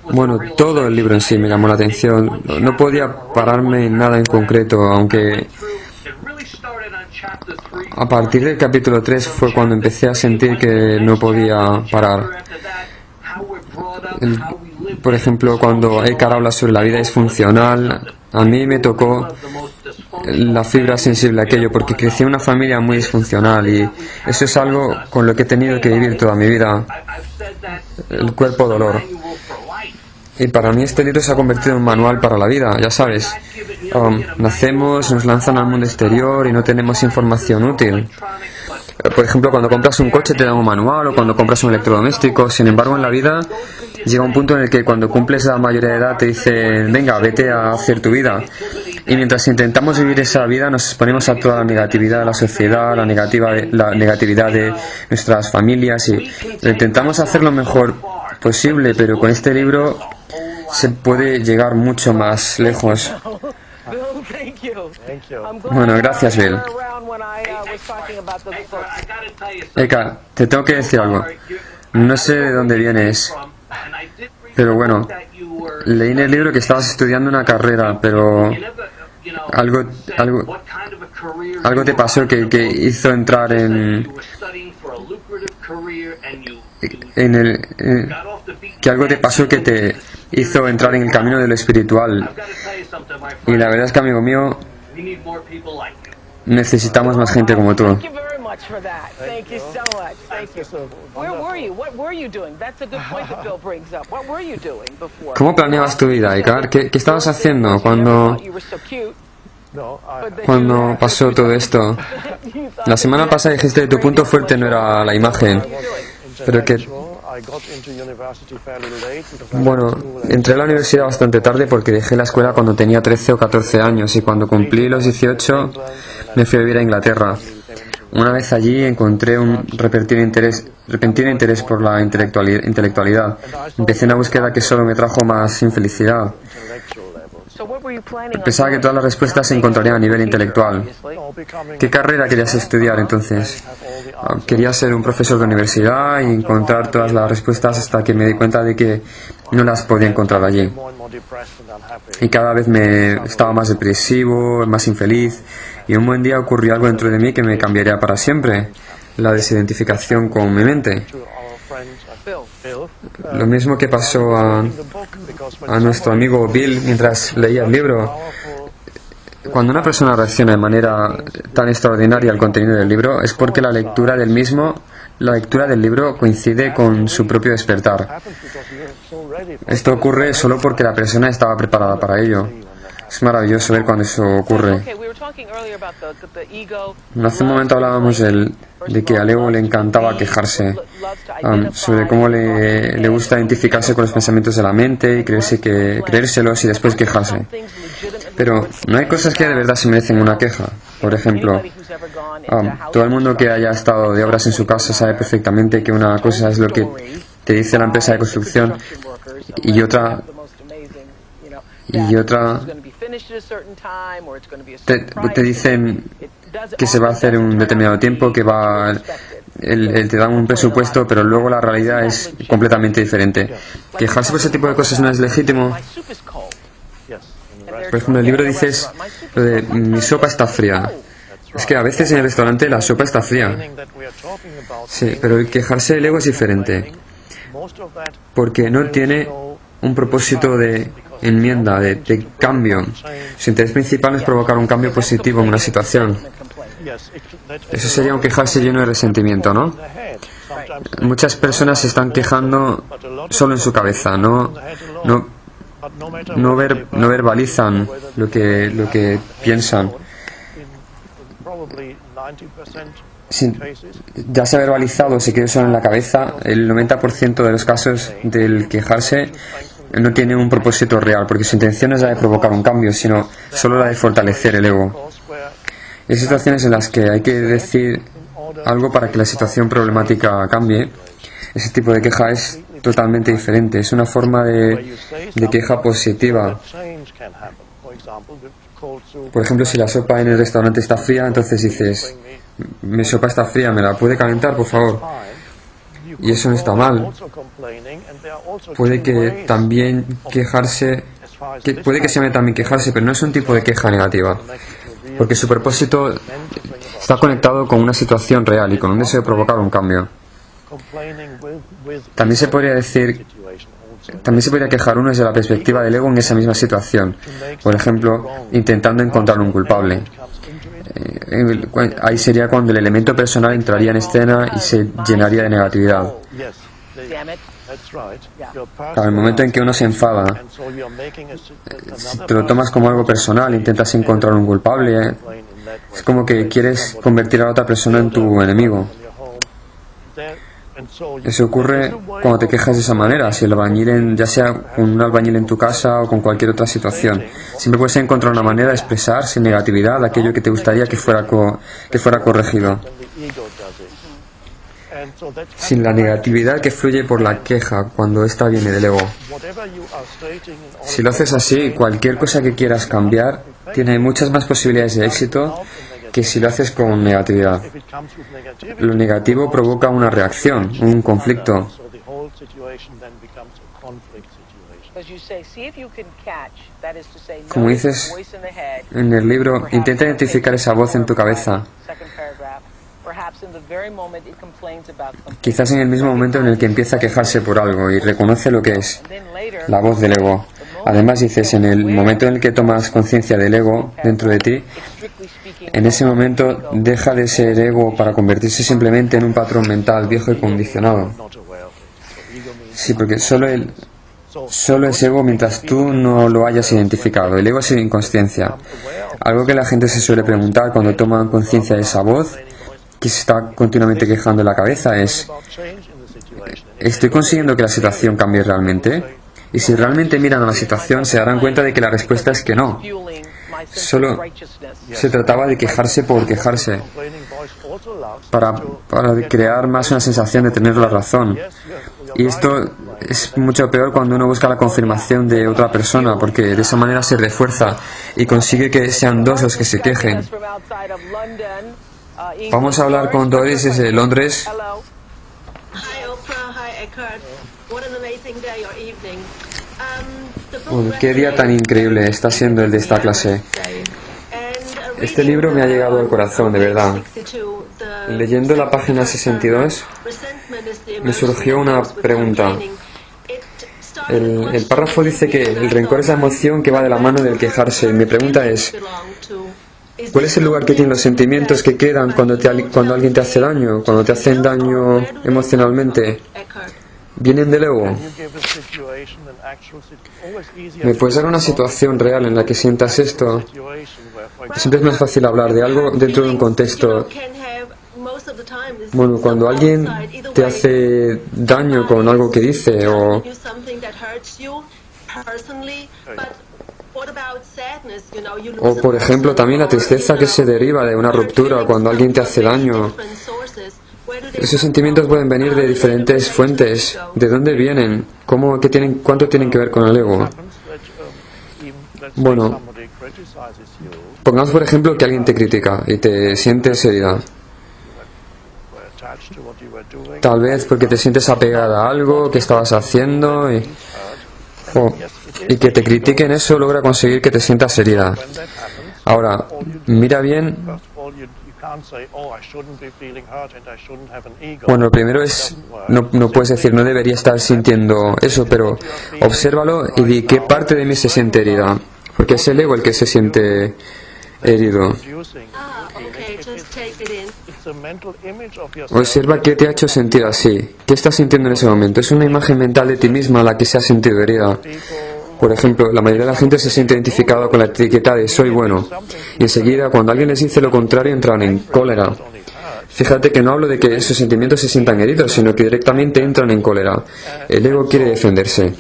Bueno, todo el libro en sí me llamó la atención. No podía pararme en nada en concreto, aunque a partir del capítulo 3 fue cuando empecé a sentir que no podía parar. Por ejemplo, cuando Eckhart habla sobre la vida disfuncional, a mí me tocó la fibra sensible a aquello, porque crecí en una familia muy disfuncional y eso es algo con lo que he tenido que vivir toda mi vida, el cuerpo dolor. Y para mí este libro se ha convertido en un manual para la vida, ya sabes. Nacemos, nos lanzan al mundo exterior y no tenemos información útil. Por ejemplo, cuando compras un coche te dan un manual o cuando compras un electrodoméstico. Sin embargo, en la vida llega un punto en el que cuando cumples la mayoría de edad te dicen, venga, vete a hacer tu vida. Y mientras intentamos vivir esa vida nos exponemos a toda la negatividad de la sociedad, la negatividad de nuestras familias y intentamos hacer lo mejor posible, pero con este libro se puede llegar mucho más lejos. Bueno, gracias, Bill. Eka, te tengo que decir algo. No sé de dónde vienes, pero bueno, leí en el libro que estabas estudiando una carrera, pero algo te pasó que hizo entrar que algo te pasó que te hizo entrar en el camino de lo espiritual. Y la verdad es que, amigo mío, necesitamos más gente como tú. ¿Cómo planeabas tu vida, Eckhart? ¿Qué estabas haciendo cuando pasó todo esto? La semana pasada dijiste que tu punto fuerte no era la imagen, pero que... Bueno, entré a la universidad bastante tarde porque dejé la escuela cuando tenía 13 o 14 años y cuando cumplí los 18 me fui a vivir a Inglaterra. Una vez allí encontré un repentino interés por la intelectualidad. Empecé una búsqueda que solo me trajo más infelicidad. Pensaba que todas las respuestas se encontrarían a nivel intelectual. ¿Qué carrera querías estudiar entonces? Quería ser un profesor de universidad y encontrar todas las respuestas hasta que me di cuenta de que no las podía encontrar allí. Y cada vez me estaba más depresivo, más infeliz. Y un buen día ocurrió algo dentro de mí que me cambiaría para siempre. La desidentificación con mi mente. Lo mismo que pasó a nuestro amigo Bill mientras leía el libro. Cuando una persona reacciona de manera tan extraordinaria al contenido del libro es porque la lectura del libro coincide con su propio despertar. Esto ocurre solo porque la persona estaba preparada para ello. Es maravilloso ver cuando eso ocurre. Hace un momento hablábamos de que al ego le encantaba quejarse, sobre cómo le gusta identificarse con los pensamientos de la mente y creérselos y después quejarse. Pero no hay cosas que de verdad se merecen una queja. Por ejemplo, todo el mundo que haya estado de obras en su casa sabe perfectamente que una cosa es lo que te dice la empresa de construcción y otra te dicen que se va a hacer en un determinado tiempo, que te dan un presupuesto, pero luego la realidad es completamente diferente. Quejarse por ese tipo de cosas no es legítimo. Por ejemplo, en el libro dices lo de mi sopa está fría. Es que a veces en el restaurante la sopa está fría. Sí, pero el quejarse del ego es diferente, porque no tiene un propósito de enmienda, de cambio. Su interés principal es provocar un cambio positivo en una situación. Eso sería un quejarse lleno de resentimiento, ¿no? Muchas personas se están quejando solo en su cabeza, no verbalizan lo que piensan. Ya se ha verbalizado, se queda solo en la cabeza. El 90% de los casos del quejarse no tiene un propósito real, porque su intención no es la de provocar un cambio, sino solo la de fortalecer el ego. Hay situaciones en las que hay que decir algo para que la situación problemática cambie. Ese tipo de queja es totalmente diferente. Es una forma de queja positiva. Por ejemplo, si la sopa en el restaurante está fría, entonces dices, mi sopa está fría, ¿me la puede calentar, por favor? y eso no está mal. Puede que también quejarse, puede que se llame también quejarse, pero no es un tipo de queja negativa, porque su propósito está conectado con una situación real y con un deseo de provocar un cambio. También se podría quejar uno desde la perspectiva del ego en esa misma situación, por ejemplo, intentando encontrar un culpable. Ahí sería cuando el elemento personal entraría en escena y se llenaría de negatividad. En el momento en que uno se enfada, si te lo tomas como algo personal, intentas encontrar un culpable, es como que quieres convertir a la otra persona en tu enemigo. Eso ocurre cuando te quejas de esa manera, si el albañil, ya sea con un albañil en tu casa o con cualquier otra situación. Siempre puedes encontrar una manera de expresar sin negatividad aquello que te gustaría que fuera corregido. Sin la negatividad que fluye por la queja cuando ésta viene del ego. Si lo haces así, cualquier cosa que quieras cambiar tiene muchas más posibilidades de éxito que si lo haces con negatividad. Lo negativo provoca una reacción, un conflicto. Como dices en el libro, intenta identificar esa voz en tu cabeza. Quizás en el mismo momento en el que empieza a quejarse por algo y reconoce lo que es la voz del ego. Además dices, en el momento en el que tomas conciencia del ego dentro de ti, en ese momento deja de ser ego para convertirse simplemente en un patrón mental viejo y condicionado. Sí, porque solo es ego mientras tú no lo hayas identificado. El ego es inconsciencia. Algo que la gente se suele preguntar cuando toman conciencia de esa voz que se está continuamente quejando en la cabeza es: ¿estoy consiguiendo que la situación cambie realmente? Y si realmente miran a la situación se darán cuenta de que la respuesta es que no. Solo se trataba de quejarse por quejarse, para crear más una sensación de tener la razón. Y esto es mucho peor cuando uno busca la confirmación de otra persona, porque de esa manera se refuerza y consigue que sean dos los que se quejen. Vamos a hablar con Doris desde Londres. Qué día tan increíble está siendo el de esta clase. Este libro me ha llegado al corazón, de verdad. Leyendo la página 62, me surgió una pregunta. El párrafo dice que el rencor es la emoción que va de la mano del quejarse. Mi pregunta es: ¿cuál es el lugar que tienen los sentimientos que quedan cuando alguien te hace daño, cuando te hacen daño emocionalmente? ¿Vienen del ego? ¿Me puedes dar una situación real en la que sientas esto? Siempre es más fácil hablar de algo dentro de un contexto. Bueno, cuando alguien te hace daño con algo que dice o por ejemplo también la tristeza que se deriva de una ruptura cuando alguien te hace daño. Esos sentimientos pueden venir de diferentes fuentes. ¿De dónde vienen? ¿Cuánto tienen que ver con el ego? Bueno, pongamos por ejemplo que alguien te critica y te sientes herida. Tal vez porque te sientes apegada a algo que estabas haciendo y que te critiquen, eso logra conseguir que te sientas herida. Ahora, mira bien. Bueno, lo primero es, no puedes decir, no debería estar sintiendo eso, pero obsérvalo y di qué parte de mí se siente herida, porque es el ego el que se siente herido. Observa qué te ha hecho sentir así, qué estás sintiendo en ese momento. Es una imagen mental de ti misma la que se ha sentido herida. Por ejemplo, la mayoría de la gente se siente identificada con la etiqueta de soy bueno, y enseguida cuando alguien les dice lo contrario entran en cólera. Fíjate que no hablo de que esos sentimientos se sientan heridos, sino que directamente entran en cólera. El ego quiere defenderse.